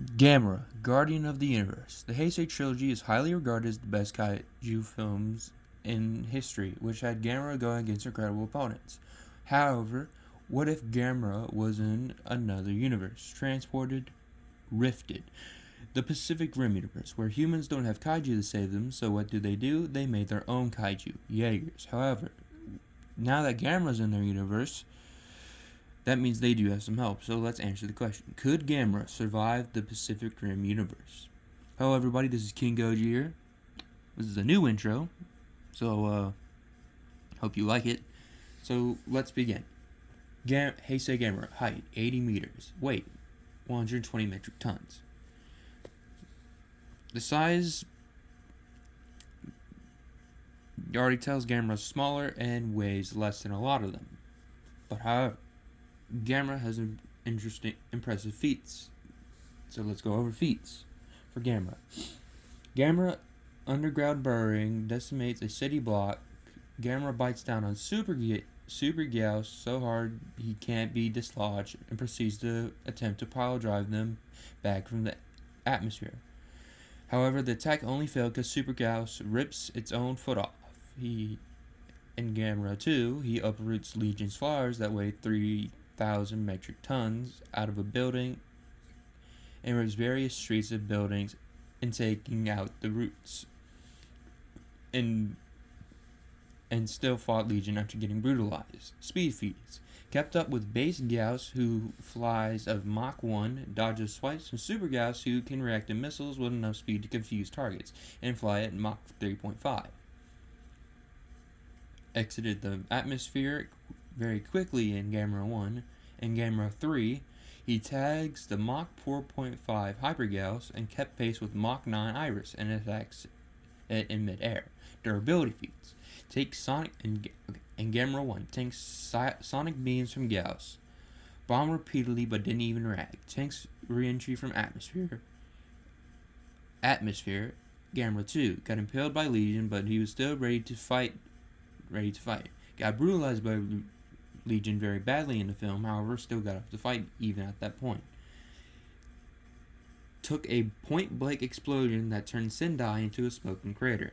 Gamera, Guardian of the Universe. The Heisei trilogy is highly regarded as the best kaiju films in history, which had Gamera going against incredible opponents. However, what if Gamera was in another universe, transported, rifted? The Pacific Rim universe, where humans don't have kaiju to save them, so what do? They made their own kaiju, Jaegers. However, now that Gamera's in their universe, that means they do have some help, so let's answer the question. Could Gamera survive the Pacific Rim universe? Hello everybody, this is King Goji here. This is a new intro, so hope you like it. So let's begin. Heisei Gamera, height 80 meters, weight 120 metric tons. The size already tells Gamera's smaller and weighs less than a lot of them. But however, Gamera has impressive feats. So let's go over feats for Gamera. Gamera underground burrowing decimates a city block. Gamera bites down on Super Gyaos so hard he can't be dislodged and proceeds to attempt to pile drive them back from the atmosphere. However, the attack only failed because Super Gyaos rips its own foot off. In Gamera 2, he uproots Legion's flowers that weigh 3,000 metric tons out of a building and rips various streets of buildings and taking out the roots. And still fought Legion after getting brutalized. Speed feats. Kept up with base Gyaos, who flies of Mach 1, dodges swipes from Super Gyaos, who can react to missiles with enough speed to confuse targets, and fly at Mach 3.5. Exited the atmosphere very quickly in Gamera 1. In Gamera 3, he tags the Mach 4.5 Hyper Gyaos and kept pace with Mach 9 Iris and attacks it in midair. Durability feats. Takes Sonic in Gamera 1. Tanks Sonic beams from Gyaos. Bomb repeatedly but didn't even react. Tanks re-entry from atmosphere. Gamera 2. Got impaled by Legion, but he was still ready to fight. Got brutalized by Legion very badly in the film, however, still got up to fight even at that point. Took a point-blank explosion that turned Sendai into a smoking crater.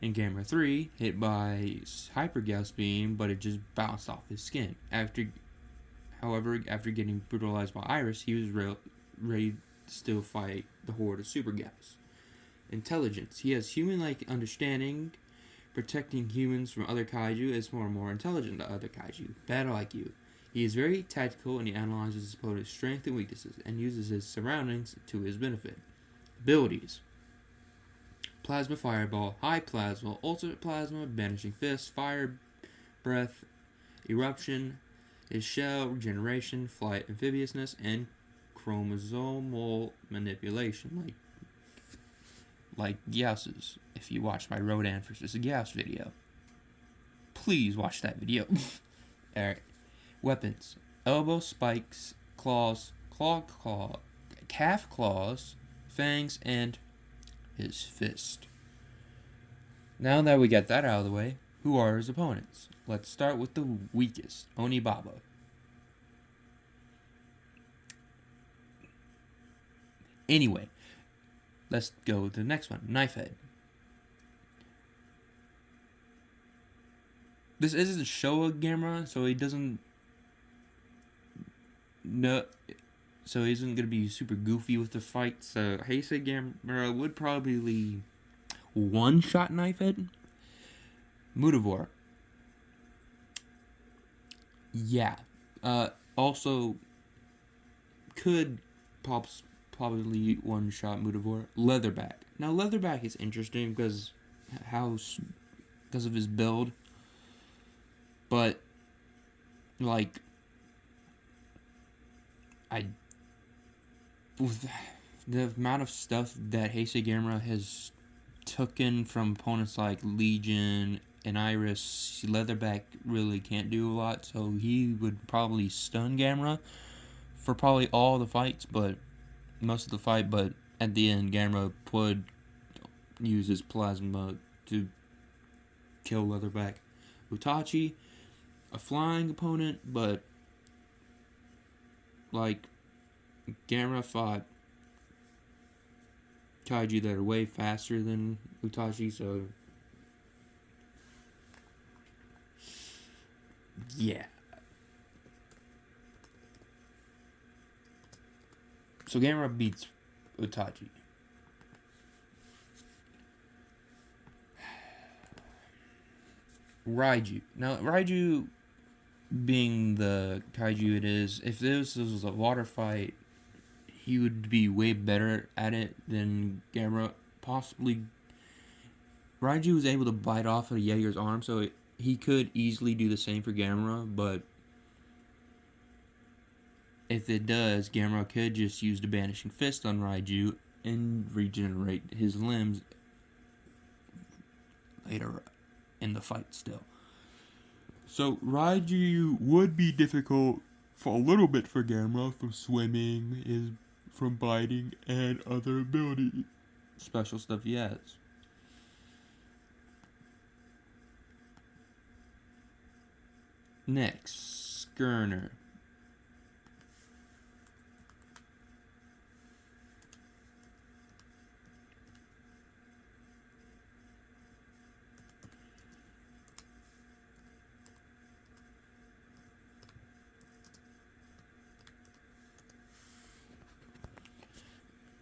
In Gamera 3, hit by Hyper Gyaos beam, but it just bounced off his skin. After getting brutalized by Iris, he was ready to still fight the horde of Super Gyaos. Intelligence. He has human-like understanding. Protecting humans from other kaiju is far more intelligent than other kaiju. Battle IQ. He is very tactical and he analyzes his opponent's strengths and weaknesses and uses his surroundings to his benefit. Abilities. Plasma Fireball, High Plasma, Ultimate Plasma, Banishing Fist, Fire Breath, Eruption, his Shell, Regeneration, Flight Amphibiousness, and Chromosomal Manipulation, like Gyaos's. If you watch my Rodan vs. Gyaos video, please watch that video. Alright. Weapons. Elbow spikes, claws, calf claws, fangs, and his fist. Now that we got that out of the way, who are his opponents? Let's start with the weakest, Onibaba. Anyway, let's go to the next one, Knifehead. This isn't Showa Gamera, so he doesn't know. So he isn't gonna be super goofy with the fight. So Heisei Gamera would probably one-shot Knifehead. Mutavor. Yeah. Also could probably one-shot Mutavor. Leatherback. Now Leatherback is interesting because of his build. But with the amount of stuff that Heisei Gamera has taken from opponents like Legion and Iris, Leatherback really can't do a lot, so he would probably stun Gamera for probably all the fights, but most of the fight, but at the end, Gamera would use his plasma to kill Leatherback. Utachi, a flying opponent, but Gamera fought kaiju that are way faster than Utachi, so yeah. So Gamera beats Utachi. Raiju. Now, Raiju, being the kaiju it is, if this was a water fight, he would be way better at it than Gamera. Possibly, Raiju was able to bite off a Jaeger's arm, so he could easily do the same for Gamera, but if it does, Gamera could just use the Banishing Fist on Raiju and regenerate his limbs later in the fight still. So Raiju would be difficult for a little bit for Gamera from swimming, from biting, and other ability special stuff he has. Next, Skurner.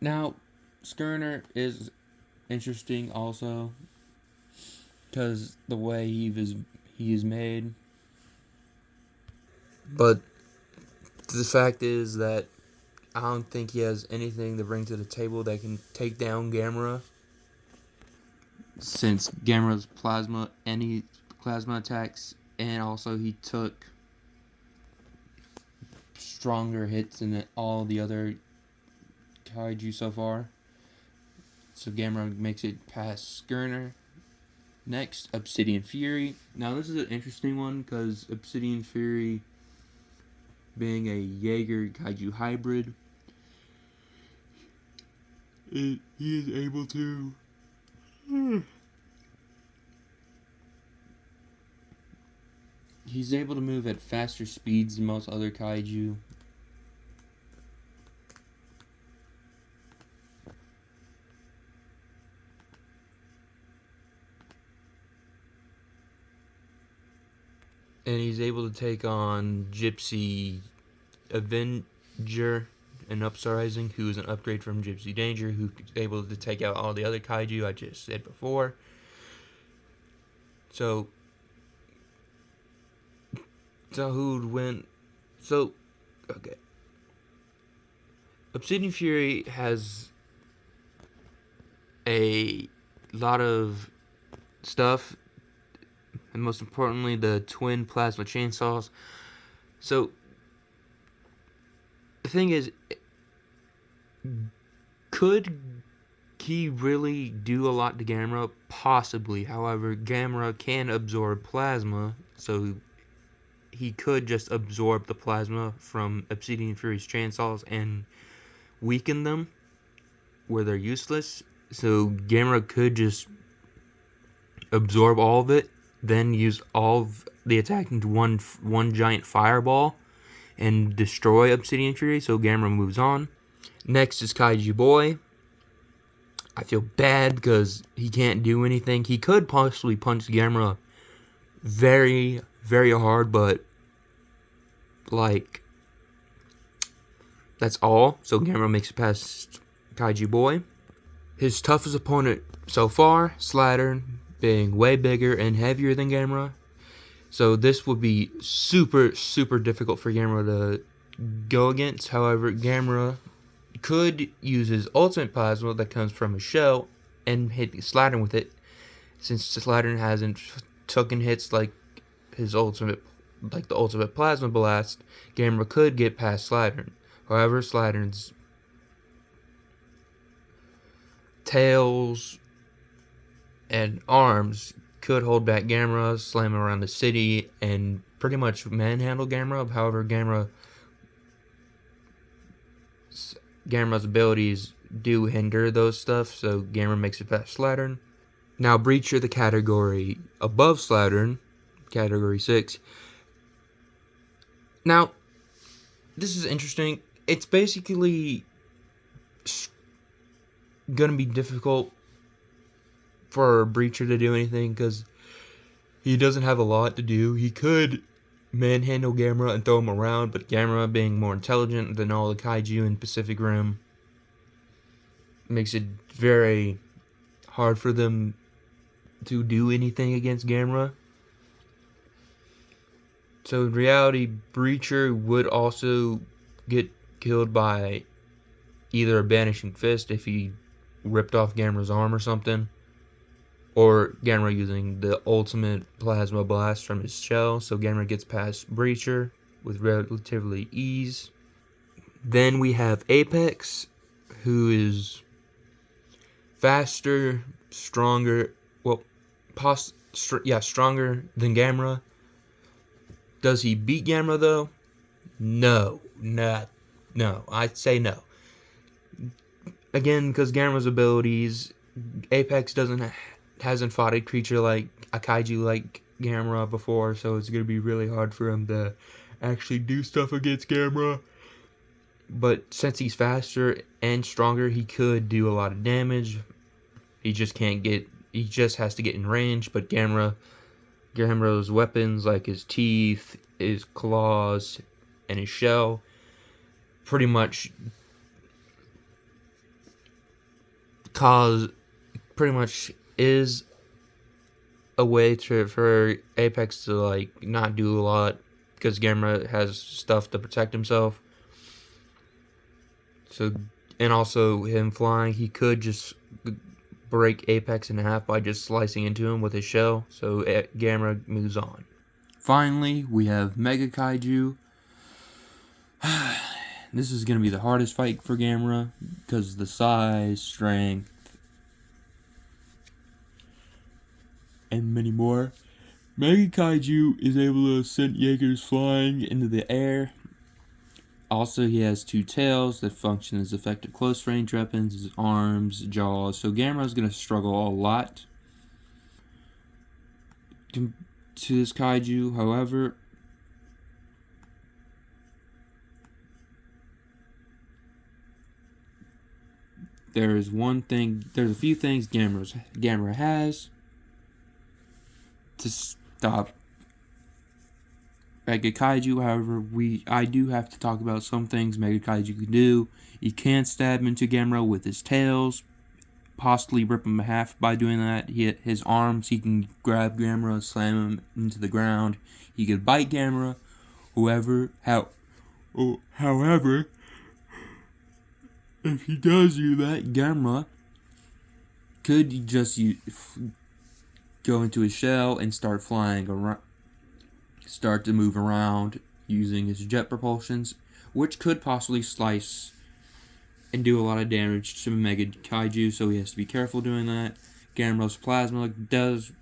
Now, Skurner is interesting also because the way he is made. But the fact is that I don't think he has anything to bring to the table that can take down Gamera. Since Gamera's plasma attacks, and also he took stronger hits than all the other kaiju so far. So Gamera makes it past Skurner. Next, Obsidian Fury. Now this is an interesting one because Obsidian Fury, being a Jaeger kaiju hybrid, he is able to he's able to move at faster speeds than most other kaiju. And he's able to take on Gypsy Avenger and Uprising, who is an upgrade from Gypsy Danger, who's able to take out all the other kaiju I just said before. So who would win? So, okay. Obsidian Fury has a lot of stuff, and most importantly, the twin plasma chainsaws. So, the thing is, could he really do a lot to Gamera? Possibly. However, Gamera can absorb plasma, so he could just absorb the plasma from Obsidian Fury's chainsaws and weaken them where they're useless. So Gamera could just absorb all of it, then use all of the attack into one giant fireball and destroy Obsidian Fury, so Gamera moves on. Next is Kaiju Boy. I feel bad because he can't do anything. He could possibly punch Gamera very, very hard, but like that's all. So Gamera makes it past Kaiju Boy. His toughest opponent so far, Slattern, being way bigger and heavier than Gamera. So this would be super, super difficult for Gamera to go against. However, Gamera could use his ultimate plasma that comes from his shell and hit Slattern with it. Since Slattern hasn't taken hits like his ultimate, like the ultimate plasma blast, Gamera could get past Slattern. However, Slattern's tails and arms could hold back Gamera, slam him around the city, and pretty much manhandle Gamera. However, Gamera's abilities do hinder those stuff, so Gamera makes it past Slattern. Now, Breacher, the category above Slattern, category 6. Now, this is interesting. it's basically gonna be difficult for Breacher to do anything because he doesn't have a lot to do. He could manhandle Gamera and throw him around, but Gamera, being more intelligent than all the kaiju in Pacific Rim, makes it very hard for them to do anything against Gamera. So in reality, Breacher would also get killed by either a banishing fist if he ripped off Gamera's arm or something, or Gamera using the ultimate plasma blast from his shell, so Gamera gets past Breacher with relatively ease. Then we have Apex, who is faster, stronger, stronger than Gamera. Does he beat Gamera though? No, I'd say no. Again, because Gamera's abilities, Apex hasn't fought a creature like a kaiju like Gamera before, so it's gonna be really hard for him to actually do stuff against Gamera. But since he's faster and stronger, he could do a lot of damage. He just has to get in range. But Gamera's weapons, like his teeth, his claws, and his shell, pretty much is a way for Apex to like not do a lot, because Gamera has stuff to protect himself. So, and also him flying, he could just break Apex in half by just slicing into him with his shell. So Gamera moves on. Finally, we have Mega Kaiju. This is going to be the hardest fight for Gamera because of the size, strength, and many more. Mega Kaiju is able to send Jaegers flying into the air. Also, he has two tails that function as effective close-range weapons, his arms, jaws. So Gamera is going to struggle a lot to this kaiju. However, there's a few things Gamera has to stop Mega Kaiju. However, I do have to talk about some things Mega Kaiju can do. He can stab into Gamera with his tails, possibly rip him in half by doing that. His arms, he can grab Gamera, slam him into the ground. He could bite Gamera. However, if he does do that, Gamera could just go into his shell and start flying around. Start to move around using his jet propulsions, which could possibly slice and do a lot of damage to Mega Kaiju, so he has to be careful doing that. Gamera's plasma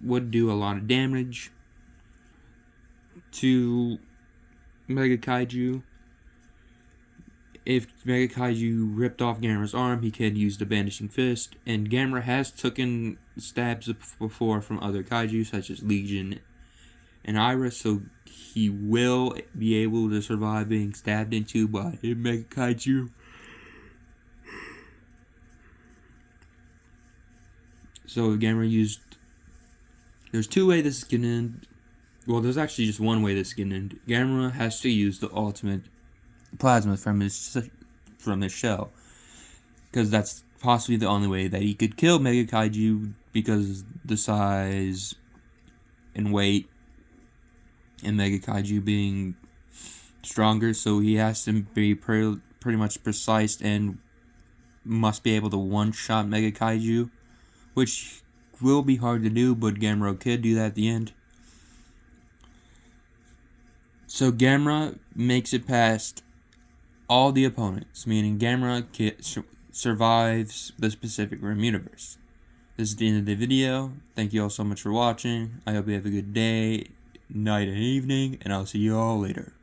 would do a lot of damage to Mega Kaiju. If Mega Kaiju ripped off Gamera's arm, he could use the Banishing Fist, and Gamera has taken stabs before from other Kaiju, such as Legion and Iris, so he will be able to survive being stabbed into by a Mega Kaiju. So Gamera used... There's two ways this can end. Well, there's actually just one way this can end. Gamera has to use the ultimate plasma from his shell, because that's possibly the only way that he could kill Mega Kaiju, because the size and weight, and Mega Kaiju being stronger, so he has to be pretty much precise and must be able to one-shot Mega Kaiju, which will be hard to do, but Gamera could do that at the end. So Gamera makes it past all the opponents, meaning Gamera survives the Pacific Rim universe. This is the end of the video. Thank you all so much for watching. I hope you have a good day, night, and evening, and I'll see you all later.